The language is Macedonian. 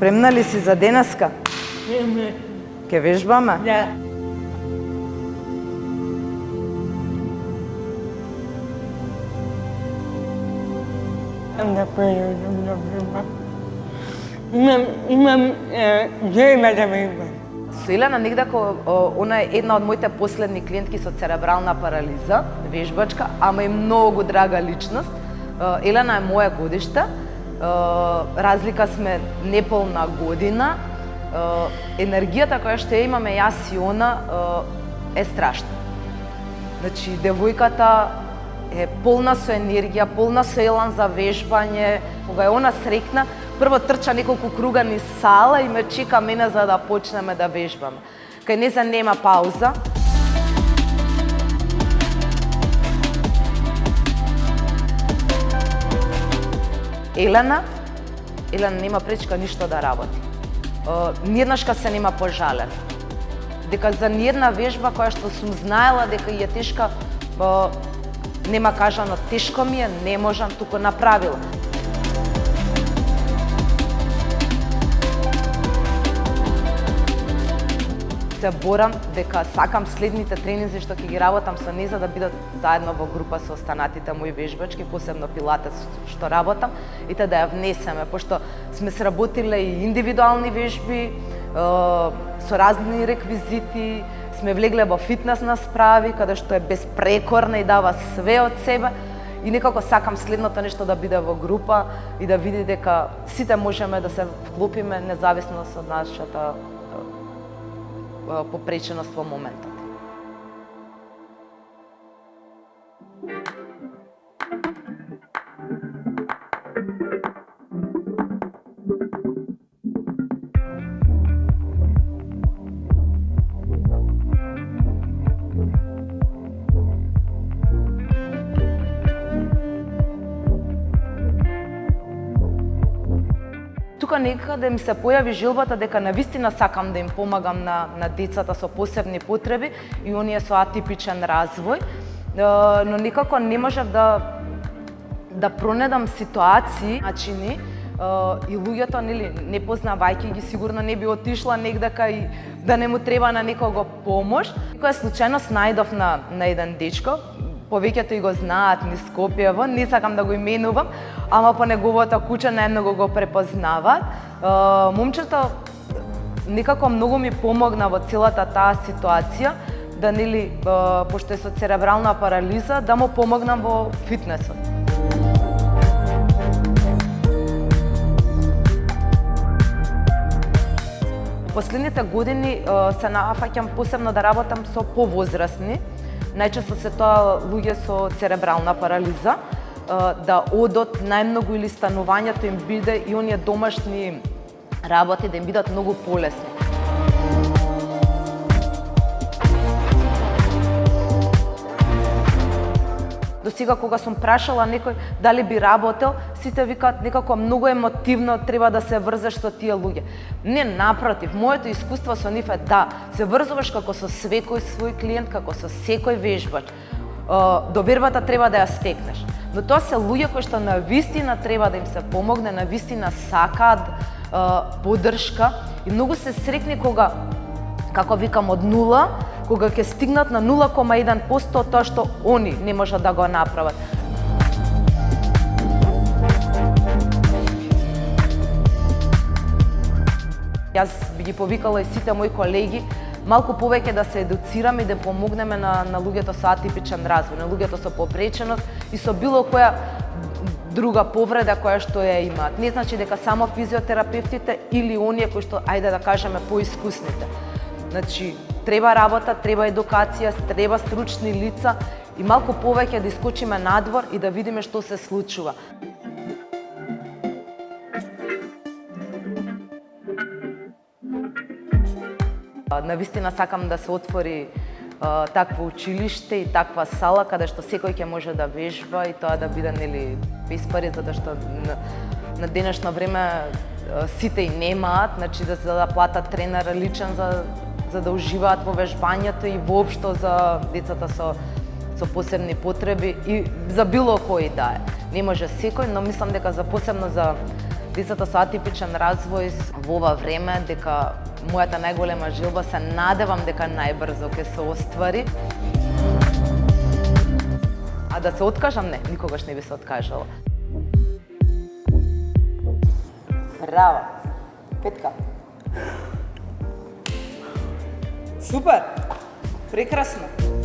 Премна ли си за денеска? Не. Ке вежбаме? Да. Да поедем на вежба. Имам жеба да вежбам. Со Елена негдако, она е една од моите последни клиентки со церебрална парализа, вежбачка, ама и многу драга личност. Елена е моја годишта, разлика сме неполна година. Енергијата која што ја имаме јас и она е страшна. Значи, девојката е полна со енергија, полна со елан за вежбање. Кога е она срекна, прво трча неколку круга низ сала и ме чека мене за да почнеме да вежбаме. Кај неа нема пауза. Елена нема пречка ништо да работи. Ниеднашка се нема пожален. Дека за ниедна вежба која што сум знаела дека е тешка, нема кажано тешко ми е, не можам, туку направила. Се борам дека сакам следните тренинзи што ќе ги работам со неа да бидат заедно во група со останатите мои вежбачки, посебно пилатес што работам, и да ја внесеме, пошто сме сработиле и индивидуални вежби, со разни реквизити, сме влегле во фитнес на справи, каде што е безпрекорна и дава све од себе, и некако сакам следното нешто да биде во група и да види дека сите можеме да се вклопиме независно од нашата попреченост во моментот. Тука некаде ми се појави желбата дека навистина сакам да им помагам на децата со посебни потреби и оние со атипичен развој, но некако не можев да пронедам ситуации, начини, и луѓето, нели, не познавајќи ги, сигурно не би отишла негдека и да не му треба на некого помош. Некоја случајност најдов на еден дечко, повеќето и го знаат низ Скопјево, не сакам да го именувам, ама по неговата куќа најмногу го препознаваат. Момчето некако многу ми помогна во целата таа ситуација, да, нели, пошто е со церебрална парализа, да му помогнам во фитнесот. Последните години се нафаќам посебно да работам со повозрасни. Најчесто се тоа луѓе со церебрална парализа, да одот најмногу или станувањето им биде и оние домашни работи да им бидат многу полесни. До сега кога сум прашала некој дали би работел, сите викаат некако многу емотивно треба да се врзеш со тие луѓе. Не, напротив, моето искуство со нив е да се врзуваш како со секој свој клиент, како со секој вежбач. Довербата треба да ја стекнеш. Но тоа се луѓе кои што навистина треба да им се помогне, навистина сакаат поддршка и многу се срекни кога, како викам, од нула, кога ќе стигнат на 0,1% од тоа што они не можат да го направат. Јас би ги повикала и сите мои колеги малку повеќе да се едуцираме и да помогнеме на луѓето со атипичен развој, на луѓето со попреченост и со било која друга повреда која што ја имаат. Не значи дека само физиотерапевтите или оние кои што, ајде да кажеме, поискусните. Значи, треба работа, треба едукација, треба стручни лица и малку повеќе да искочиме надвор и да видиме што се случува. Навистина сакам да се отвори такво училиште и таква сала каде што секој ќе може да вежба и тоа да биде, нели, без пари, затоа што на денешно време сите и немаат, значи да платат тренер личен за да уживаат во вежбањето и воопшто за децата со посебни потреби и за било кој да е. Не може секој, но мислам дека за посебно за децата со атипичен развој во ова време, дека мојата најголема желба се надевам дека најбрзо ќе се оствари. А да се откажам, не, никогаш не би се откажала. Браво! Петка. Супер! Прекрасно!